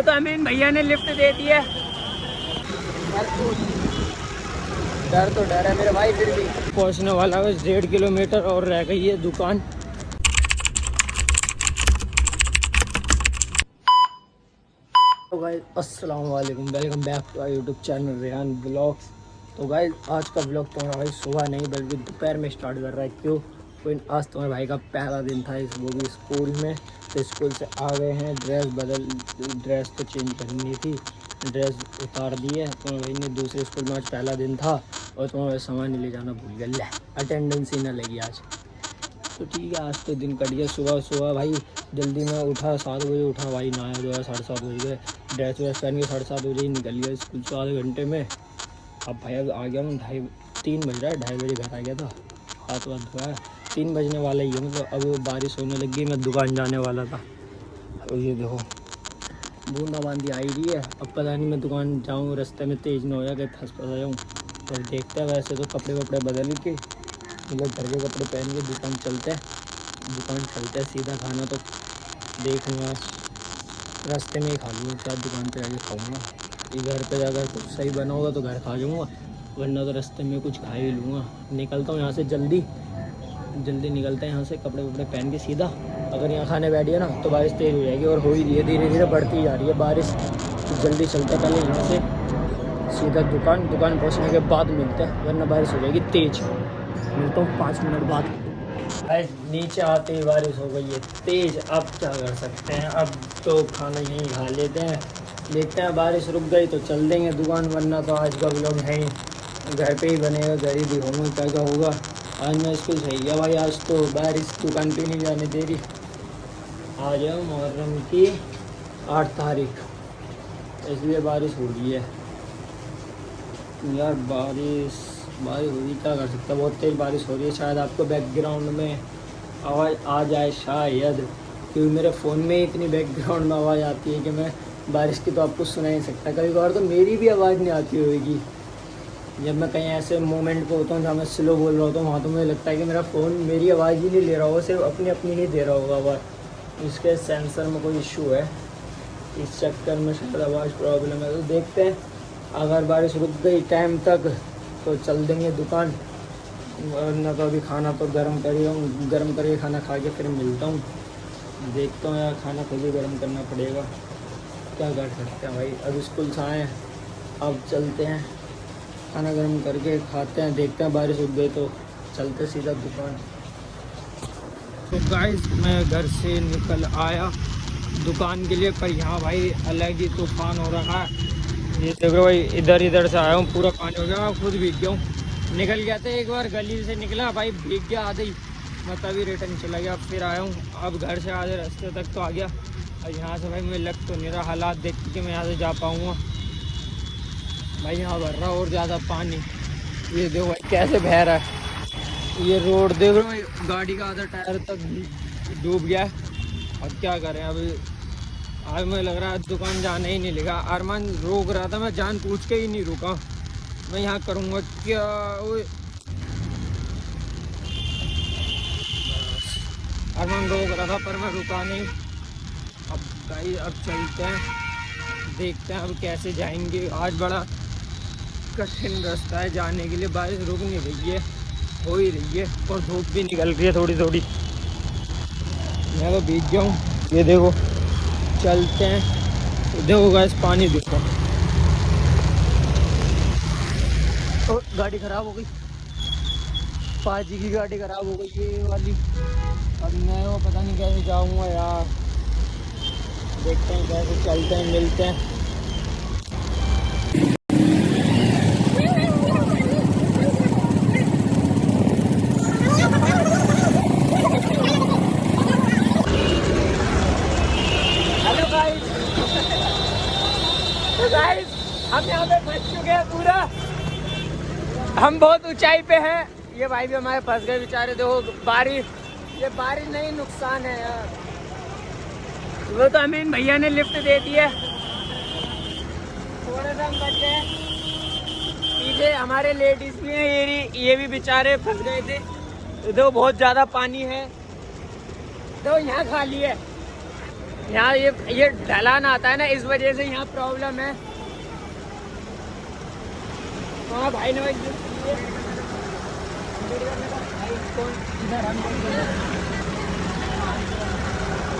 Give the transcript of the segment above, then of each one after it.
तो अमीन भैया ने लिफ्ट दे दी है। डर तो डर है मेरे भाई, फिर भी पहुंचने वाला है। 1.5 किलोमीटर और रह गई है दुकान। तो गाइस अस्सलाम वालेकुम, welcome back to our YouTube channel Rehan blogs. तो गाइस आज का ब्लॉग तुम्हारा भाई सुबह नहीं बल्कि दोपहर में स्टार्ट कर रहा है। क्यों? कोई आज तुम्हारे भाई का पहला दिन था, वो भी स्कूल में। तो स्कूल से आ गए हैं, ड्रेस तो चेंज करनी थी, ड्रेस उतार दी है। तुम्हारे भाई ने दूसरे स्कूल में आज पहला दिन था और तुम्हारे सामान नहीं ले जाना भूल गया। ले अटेंडेंस ही ना लगी आज। तो ठीक है, आज तो दिन कट गया। सुबह भाई जल्दी में उठा, 7 बजे उठा भाई, नहाया धोया, 7:30 बज गए। ड्रेस व्रेस पहन के 7:30 बजे ही निकल गया स्कूल से, आधे घंटे में। अब भाई अब आ गया हूँ 3 बज रहा है, 2:30 बजे घर आ गया था। हाथ वाथ धोया, 3 बजने वाला ही है। मतलब अब बारिश होने लगी, मैं दुकान जाने वाला था। तो ये देखो बूंदाबांदी आई रही है। अब पता नहीं मैं दुकान जाऊँ, रास्ते में तेज़ ना हो जाए, फंस जाऊँ। तो देखते हैं। वैसे तो कपड़े वपड़े बदल के, मतलब घर के कपड़े पहन के दुकान चलते हैं सीधा। खाना तो देखूँगा, रास्ते में ही खा लूँगा, क्या दुकान पे जाके खाऊँगा। ये घर पे जाकर कुछ सही बना होगा तो घर खा जाऊँगा, वरना तो रास्ते में कुछ खा ही लूँगा। निकलता हूँ यहाँ से, जल्दी निकलता है यहाँ से, कपड़े वपड़े पहन के सीधा। अगर यहाँ खाने बैठ गया ना तो बारिश तेज़ हो जाएगी, और हो ही रही है, धीरे धीरे बढ़ती जा रही है बारिश। तो जल्दी चलते पहले यहाँ से सीधा दुकान पहुँचने के बाद मिलते हैं, वरना बारिश हो जाएगी तेज़। मिलता हूँ 5 मिनट बाद। नीचे आते ही बारिश हो गई है तेज़। अब क्या कर सकते हैं, अब तो खाना यहीं खा लेते हैं। देखते हैं, बारिश रुक गई तो चल देंगे दुकान, वरना तो आज का व्लॉग है ही, घर पे ही बनेगा, घर ही दिखाऊंगा क्या क्या होगा। आज मैं स्कूल सही गया भाई, आज तो बारिश दुकान पे नहीं जाने दे रही। आज है मुहर्रम की 8 तारीख, इसलिए बारिश हो रही है यार। बारिश हो रही, क्या कर सकता है, बहुत तेज़ बारिश हो रही है। शायद आपको बैकग्राउंड में आवाज़ आ जाए शायद, क्योंकि मेरे फ़ोन में इतनी बैकग्राउंड में आवाज़ आती है कि मैं बारिश की तो आपको सुना ही सकता। कभी कभार तो मेरी भी आवाज़ नहीं आती होगी। जब मैं कहीं ऐसे मोमेंट पे होता हूँ जहाँ मैं स्लो बोल रहा होता हूँ, वहाँ तो मुझे लगता है कि मेरा फ़ोन मेरी आवाज़ ही नहीं ले रहा होगा, सिर्फ अपनी ही दे रहा होगा आवाज़। इसके सेंसर में कोई इशू है, इस चक्कर में शायद आवाज़ प्रॉब्लम है। तो देखते हैं, अगर बारिश रुक गई टाइम तक तो चल देंगे दुकान, वरना तो अभी खाना तो गर्म करके खाना खा के फिर मिलता हूँ। देखता हूँ यार, खाना खुद ही गर्म करना पड़ेगा, क्या कर सकते हैं भाई। अब स्कूल से आए, अब चलते हैं, खाना गर्म करके खाते हैं। देखते हैं, बारिश रुक गई तो चलते सीधा दुकान। तो गाइस मैं घर से निकल आया दुकान के लिए, पर यहाँ भाई अलग ही तूफान हो रहा है। ये देखो भाई, इधर से आया हूँ, पूरा पानी हो गया, मैं खुद भीग गया हूँ। निकल गया था एक बार, गली से निकला भाई, भीग गया आधे ही, मैं तभी रिटर्न चला गया। फिर आया हूँ, अब घर से आधे रास्ते तक तो आ गया। और यहाँ से भाई मुझे लग तो नहीं रहा, हालात देख के मैं यहाँ से जा पाऊँगा भाई। यहाँ भर रहा और ज़्यादा पानी, ये देखो भाई कैसे बह रहा है। ये रोड देख रहे हो, गाड़ी का आधा टायर तक डूब गया है। अब क्या करें, अभी आज मुझे लग रहा है दुकान जाने ही नहीं लगा। अरमान रोक रहा था, मैं जान पूछ के ही नहीं रुका। मैं यहाँ करूँगा क्या, अरमान रोक रहा था पर मैं रुका नहीं। अब भाई अब चलते हैं, देखते हैं अब कैसे जाएंगे। आज बड़ा कठिन रास्ता है जाने के लिए, बारिश रुक नहीं रही है, हो ही रही है, और धूप भी निकल रही है थोड़ी थोड़ी। मैं तो भीग गया हूँ, ये देखो। चलते हैं, देखो गाइस पानी देखो। तो गाड़ी ख़राब हो गई, पाजी की गाड़ी ख़राब हो गई ये वाली। अब मैं वो पता नहीं कैसे जाऊँगा यार, देखते हैं कैसे चलते हैं, मिलते हैं। हेलो गाइस, तो गाइस हम यहाँ पे फंस चुके हैं पूरा, हम बहुत ऊंचाई पे हैं। ये भाई भी हमारे फंस गए बेचारे। देखो बारिश, ये बारिश नहीं नुकसान है यार। वो तो अमीन भैया ने लिफ्ट दे दी है, थोड़ा सा हम बचे हैं। पीछे हमारे लेडीज भी हैं, ये भी बेचारे फंस गए थे। देखो बहुत ज़्यादा पानी है, देखो यहाँ खाली है, यहाँ ये ढलान आता है ना, इस वजह से यहाँ प्रॉब्लम है। हाँ भाई ने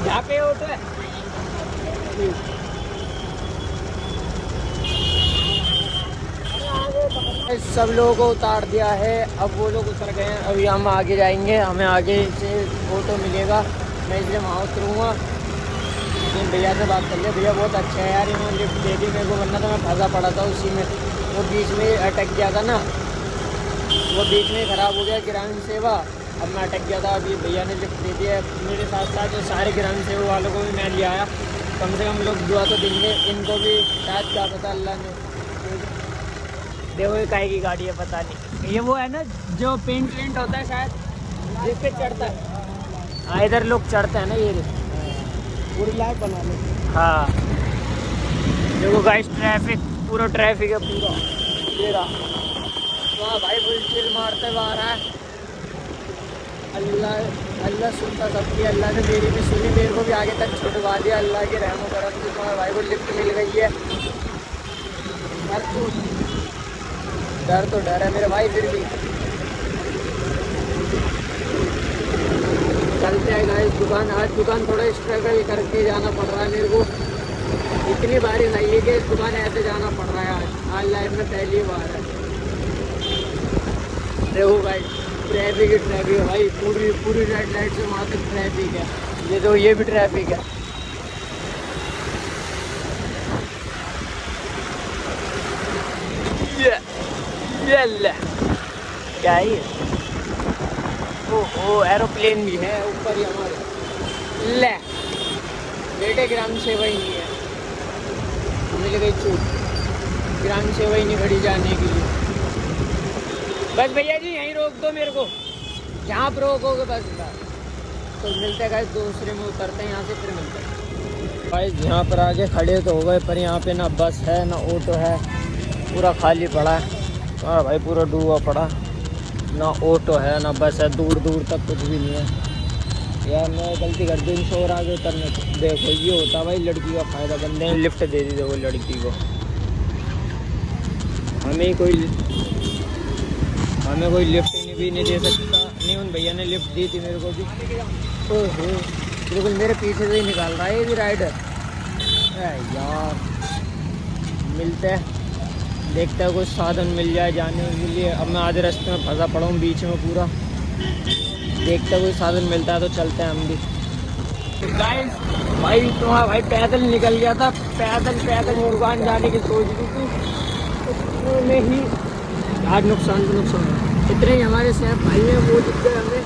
यहाँ पे ऑटो है। सब लोगों को उतार दिया है, अब वो लोग उतर गए हैं। अभी हम आगे जाएंगे, हमें आगे से ऑटो मिलेगा, मैं इसलिए वहाँ उतरूँगा। लेकिन भैया से बात कर लिया, भैया बहुत अच्छा है यार, इन्होंने लिफ्ट दे दी मेरे को, वरना तो मैं फंसा पड़ा था उसी में। वो बीच में अटक गया था ना, वो बीच में ख़राब हो गया ग्रामीण सेवा, अब मैं अटक गया था। अभी भैया ने लिफ्ट दे दिया, मेरे साथ साथ जो सारे ग्रामीण सेवा वालों को भी मैं लिया आया। कम से कम लोग दुआ तो देंगे, इनको भी शायद क्या पता अल्लाह ने। देखो ये काहे की गाड़ी है पता नहीं, ये वो है ना जो पेंट होता है शायद, जिस पे चढ़ता है। हाँ इधर लोग चढ़ते हैं ना, ये पूरी लाइट बना लो। हाँ देखो गाइस, ट्रैफिक पूरा ट्रैफिक है पूरा, ये रहा। वाह भाई फुल चिल मारते हुए आ रहा है। अल्लाह अल्लाह सुनता सबकी, अल्लाह ने मेरी भी सुनी, मेरे को भी आगे तक छुड़वा दिया अल्लाह के रहमो करम से। तुम्हारे भाई को लिफ्ट मिल गई है। डर तो डर है मेरे भाई, फिर भी चलते हैं गाइस दुकान। आज दुकान थोड़ा स्ट्रगल करके जाना पड़ रहा है मेरे को, इतनी बारिश आई है कि दुकान ऐसे जाना पड़ रहा है। आज लाइफ में पहली बार है। देखो भाई ट्रैफिक ही ट्रैफिक है भाई, पूरी रेड लाइट से वहाँ तक ट्रैफिक है। ये तो ये भी ट्रैफिक है। ये क्या है? ओहो एरोप्लेन भी है ऊपर ही हमारे। ले बेटे ग्राम सेवा ही नहीं है, मिल गई छूट, ग्राम सेवा ही नहीं खड़ी जाने के लिए। बस भैया जी यहीं रोक दो मेरे को, जहाँ पर रोकोगे बस। तो मिलते हैं दूसरे में उतरते हैं, यहाँ से फिर मिलते हैं भाई। यहाँ पर आगे खड़े तो हो गए, पर यहाँ पे ना बस है ना ऑटो है, पूरा खाली पड़ा है। हाँ भाई पूरा डूबा पड़ा, ना ऑटो है ना बस है, दूर दूर तक कुछ भी नहीं है। यार मैं गलती कर दी इनसे और आगे उतरने। देखो ये होता भाई लड़की का फ़ायदा, बंदे ने लिफ्ट दे दी देखो लड़की को। हमें कोई लिफ्ट भी नहीं दे सकता। नहीं उन भैया ने लिफ्ट दी थी मेरे को भी। ओहो बिल्कुल मेरे पीछे से ही निकाल रहा है ये भी राइडर यार। मिलते हैं, देखते हैं कुछ साधन मिल जाए जाने के लिए। अब मैं आधे रास्ते में फंसा पड़ा हूँ बीच में पूरा, देखते हैं कोई साधन मिलता है तो चलते हैं हम भी। गाइस भाई तुम्हारा भाई पैदल निकल गया था, पैदल दुकान जाने की सोच रही थी में ही आज नुकसान इतने ही हमारे सेफ भाई हैं, वो दिख गए हमें।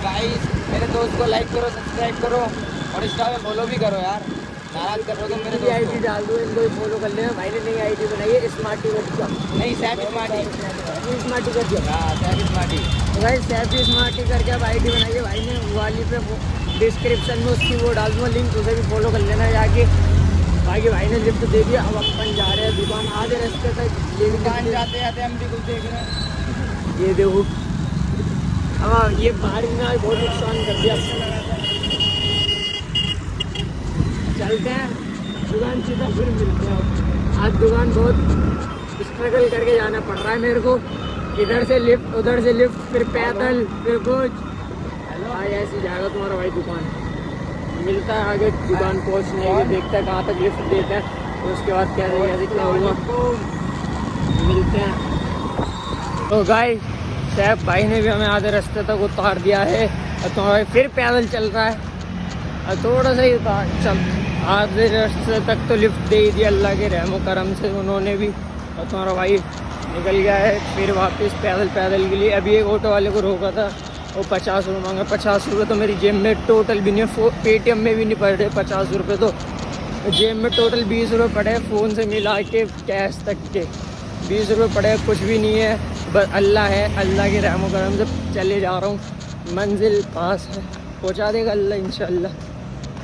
गाइस मेरे दोस्त को लाइक करो, सब्सक्राइब करो और इंस्टा में फॉलो भी करो यार। नाराज कर रहे हो तो मेरे आईडी डाल दो, इनको भी फॉलो कर लेना। भाई ने नई आईडी बनाई है स्मार्टी का, नहीं सैफ स्मार्टी कर दिया। हाँ सैफ स्मार्टी, तो भाई सैफ स्मार्टी करके अब आईडी बनाई है भाई ने। वाली पे डिस्क्रिप्शन में उसकी वो डाल दूँगा लिंक, उसे भी फॉलो कर लेना जाके। बाकी भाई ने लिफ्ट दे दिया, अब अपन जा रहे हैं दुकान। आधे रास्ते तक ये दुकान जाते जाते हम भी कुछ देख रहे हैं। ये देखो हाँ ये बारिश ने आज बहुत नुकसान कर दिया। चलते हैं दुकान सीधा, फिर मिलते हैं। आज दुकान बहुत स्ट्रगल करके जाना पड़ रहा है मेरे को, इधर से लिफ्ट उधर से लिफ्ट, फिर पैदल फिर कुछ। आज ऐसे जाएगा तुम्हारा भाई दुकान। मिलता है आगे दुकान पहुंचने के, देखता है कहाँ तक लिफ्ट देता है, तो उसके बाद क्या हुआ मिलते हैं। तो गाइस सैफ भाई ने भी हमें आधे रास्ते तक उतार दिया है, और तुम्हारा भाई फिर पैदल चल रहा है, और थोड़ा सा ही चल आधे रास्ते तक तो लिफ्ट दे ही दिया अल्लाह के रहमो करम से उन्होंने भी। और तुम्हारा भाई निकल गया है फिर वापस पैदल के लिए। अभी एक ऑटो वाले को रोका था, वो 50 रुपये मांगा। 50 रुपये तो मेरी जेब में टोटल भी नहीं है, पेटीएम में भी नहीं पड़ रहे 50 रुपये, तो जेब में टोटल 20 रुपये पड़े, फ़ोन से मिला के कैश तक के 20 रुपये पड़े, कुछ भी नहीं है। बस अल्लाह है, अल्लाह के रहमो करम से चले जा रहा हूँ। मंजिल पास है, पहुँचा देगा अल्लाह इंशाल्लाह।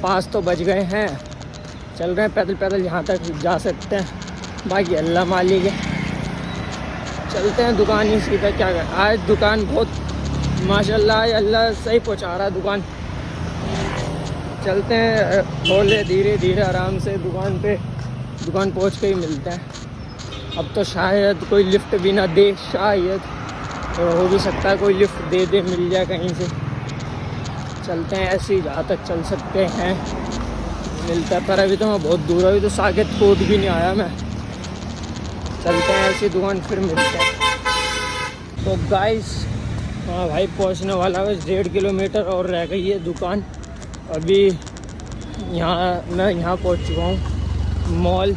5 तो बज गए हैं, चल रहे हैं पैदल यहाँ तक जा सकते हैं, बाकी अल्लाह मालिक है। चलते हैं दुकान ही सीधा, क्या कर आज दुकान बहुत माशाल्लाह अल्लाह सही पहुँचा रहा है दुकान। चलते हैं थोड़े धीरे धीरे आराम से दुकान पहुंच के ही मिलते हैं। अब तो शायद कोई लिफ्ट भी ना दे, शायद तो हो भी सकता है कोई लिफ्ट दे दे, मिल जाए कहीं से। चलते हैं ऐसे ही जहाँ तक चल सकते हैं मिलता है, पर अभी तो मैं बहुत दूर, अभी तो साकेत कोट भी नहीं आया मैं। चलते हैं ऐसी दुकान फिर मिलते हैं। तो गाइस हाँ भाई पहुंचने वाला है, 1.5 किलोमीटर और रह गई है दुकान। अभी मैं यहाँ पहुंच चुका हूँ मॉल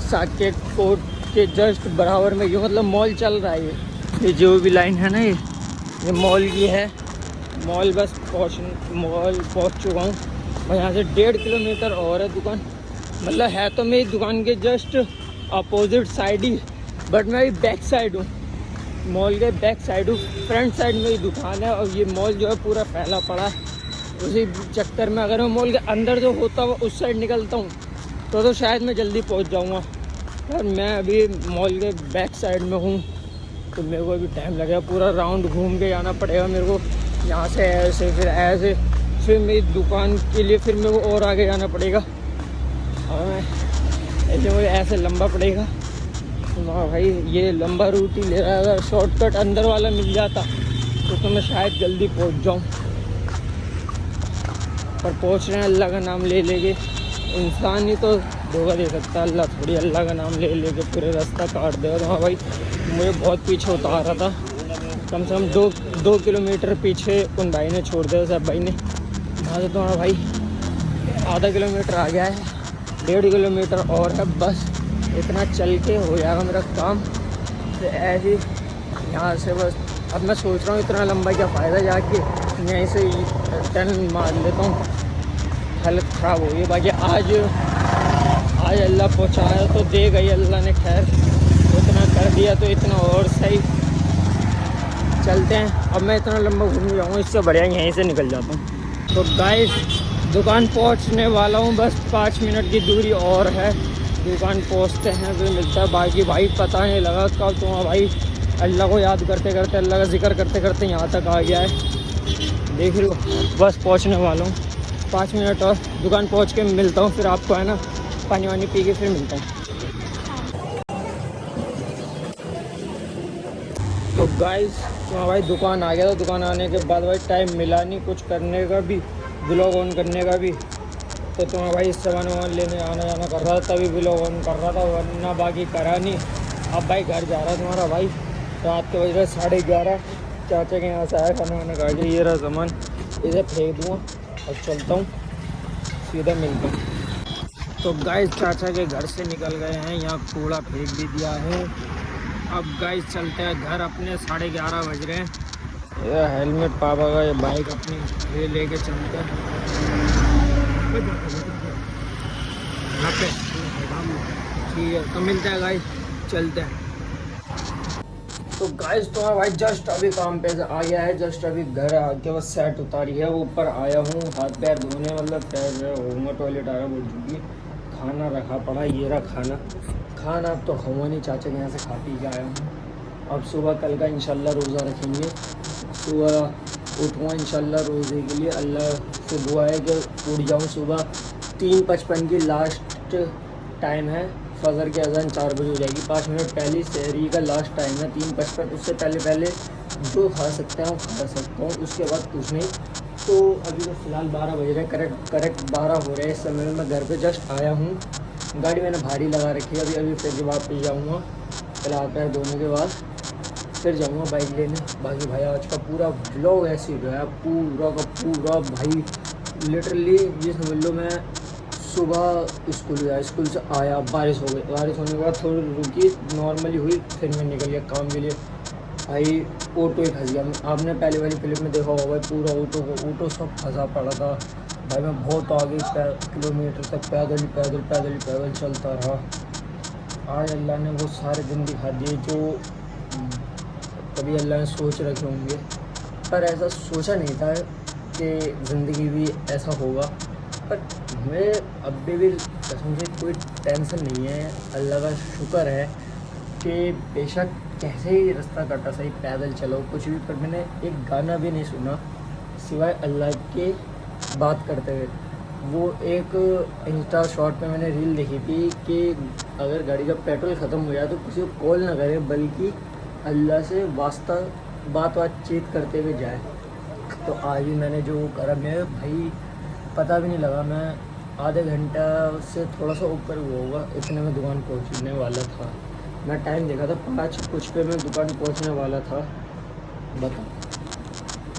साकेत कोट के जस्ट बराबर में। ये मतलब मॉल चल रहा है, ये जो भी लाइन है ना ये मॉल की है। मॉल पहुँच चुका हूँ मैं। यहाँ से 1.5 किलोमीटर और है दुकान। मतलब है तो मेरी दुकान के just opposite side he, but मैं अभी बैक साइड हूँ, मॉल के बैक साइड हूँ। फ्रंट साइड में ही दुकान है और ये मॉल जो है पूरा फैला पड़ा है। उसी चक्कर में अगर मैं मॉल के अंदर जो होता हुआ उस साइड निकलता हूँ तो शायद मैं जल्दी पहुँच जाऊँगा, पर मैं अभी मॉल के बैक साइड में हूँ तो मेरे को अभी टाइम लगेगा। पूरा राउंड घूम के जाना पड़ेगा मेरे को, यहाँ से ऐसे फिर ऐसे, फिर मेरी दुकान के लिए फिर मेरे को और आगे जाना पड़ेगा और ऐसे मुझे ऐसे लंबा पड़ेगा। हाँ भाई ये लंबा रूट ही ले रहा है, अगर शॉर्टकट अंदर वाला मिल जाता तो मैं शायद जल्दी पहुंच जाऊं, पर पहुंच रहे हैं अल्लाह का नाम ले लेके। इंसान ही तो धोखा दे सकता है, अल्लाह थोड़ी अल्लाह का नाम ले लेके पूरे रास्ता काट देगा। तो हाँ भाई मुझे बहुत पीछे उतार रहा था, कम से कम 2 किलोमीटर पीछे उन भाई ने छोड़ दिया सब भाई ने। वहाँ से तो हाँ भाई आधा किलोमीटर आ गया है, 1.5 किलोमीटर और है बस, इतना चल के हो जाएगा मेरा काम। तो ऐसे यहाँ से बस अब मैं सोच रहा हूँ इतना लंबा क्या फ़ायदा जाके, यहीं से टर्न मार लेता हूँ। हालत ख़राब हो गई, बाकी आज अल्लाह पहुँचाया तो दे गई अल्लाह ने, खैर उतना कर दिया तो इतना और सही। चलते हैं, अब मैं इतना लंबा घूम जाऊँगा, इससे बढ़िया यहीं से निकल जाता हूँ। तो गाइस दुकान पहुँचने वाला हूँ, बस 5 मिनट की दूरी और है, दुकान पहुँचते हैं फिर मिलता है। बाकी भाई पता नहीं लगा कब तो भाई अल्लाह को याद करते करते, अल्लाह का जिक्र करते करते यहाँ तक आ गया है। देख लो बस पहुँचने वाला हूँ, 5 मिनट और दुकान पहुँच के मिलता हूँ फिर आपको, है ना, पानी वानी पी के फिर मिलता हूँ। तो गाइस तो भाई दुकान आ गया था, दुकान आने के बाद भाई टाइम मिला नहीं कुछ करने का भी, ब्लॉग ऑन करने का भी। तो तुम्हारा भाई सामान वामान लेने आना जाना कर रहा था, तभी ब्लॉग ऑन कर रहा था, वरना बाकी करा नहीं। अब भाई घर जा रहा है तुम्हारा भाई, रात के बज रहे 11:30, चाचा के यहाँ से आया खाना वाना खा के। ये रहा सामान, इसे फेंक दूँगा और चलता हूँ, सीधा मिलता हूँ। तो गाइस चाचा के घर से निकल गए हैं, यहाँ कूड़ा फेंक भी दिया है। अब गाइस चलते हैं घर अपने, 11:30 बज रहे हैं। ये हेलमेट पापा का, ये बाइक अपनी ये लेके चलते हैं यहाँ पे, ठीक है। तो मिलते हैं गाइस, चलते हैं। तो गाइस तो भाई जस्ट अभी काम पे आ गया है, जस्ट अभी घर आके बस सेट उतारी है, ऊपर आया हूँ हाथ पैर धोने, मतलब पैर होऊंगा, टॉयलेट आया बोल चुकी। खाना रखा पड़ा, ये रहा खाना अब तो हुआ नहीं, चाचा के यहाँ से खा पी के आया हूँ। अब सुबह कल का इंशाल्लाह रोज़ा रखेंगे, सुबह उठूँगा इंशाल्लाह रोज़े के लिए। अल्लाह से दुआ है कि उठ जाऊँ सुबह। 3:55 की लास्ट टाइम है, फजर के अज़ान 4 बजे हो जाएगी, 5 मिनट पहले सहरी का लास्ट टाइम है 3:55। उससे पहले जो खा सकते हैं वो खा सकता हूँ, उसके बाद कुछ नहीं। तो अभी तो फ़िलहाल 12 बज रहे हैं, करेक्ट 12 हो रहे हैं इस समय में। मैं घर पे जस्ट आया हूँ, गाड़ी मैंने भारी लगा रखी है, अभी फिर वापस जाऊँगा, फिलहाल पैर धोने के बाद फिर जाऊँगा बाइक लेने। बाकी भाई आज का पूरा व्लॉग ऐसे ही गया, पूरा का पूरा भाई लिटरली ये समझ लो। मैं सुबह स्कूल गया, स्कूल से आया, बारिश हो गई, बारिश होने के बाद थोड़ी रुकी, नॉर्मली हुई, फिर मैं निकल गया काम के लिए। भाई ऑटो ही फंस गया, आपने पहले वाली क्लिप में देखा होगा, पूरा ऑटो सब फंसा पड़ा था भाई। मैं बहुत आगे किलोमीटर तक पैदल चलता रहा। आज अल्लाह ने वो सारे दिन दिखा दिए जो कभी अल्लाह ने सोच रखे होंगे, पर ऐसा सोचा नहीं था कि ज़िंदगी भी ऐसा होगा। पर मैं अभी भी कसम से कोई टेंशन नहीं है, अल्लाह का शुक्र है कि बेशक कैसे ही रास्ता कटा, सही पैदल चलो कुछ भी, पर मैंने एक गाना भी नहीं सुना सिवाय अल्लाह के बात करते हुए। वो एक इंस्टा शॉर्ट पे मैंने रील देखी थी कि अगर गाड़ी का पेट्रोल ख़त्म हो जाए तो किसी को कॉल ना करे, बल्कि अल्लाह से वास्ता बातचीत करते हुए जाए। तो आज भी मैंने जो करा, मैं भाई पता भी नहीं लगा, मैं आधे घंटा से थोड़ा सा ऊपर हुआ होगा इतने में दुकान पहुंचने वाला था। मैं टाइम देखा था 5 कुछ पे मैं दुकान पहुंचने वाला था। बता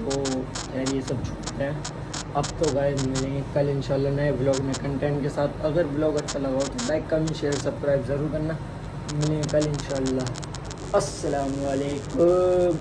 तो खैर ये सब छूटते हैं। अब तो गाइस मिलेंगे कल इंशाल्लाह नए ब्लॉग में कंटेंट के साथ। अगर ब्लॉग अच्छा लगा हो तो लाइक कमेंट शेयर सब्सक्राइब ज़रूर करना। मिलेंगे कल इंशाल्लाह। अस्सलाम वालेकुम।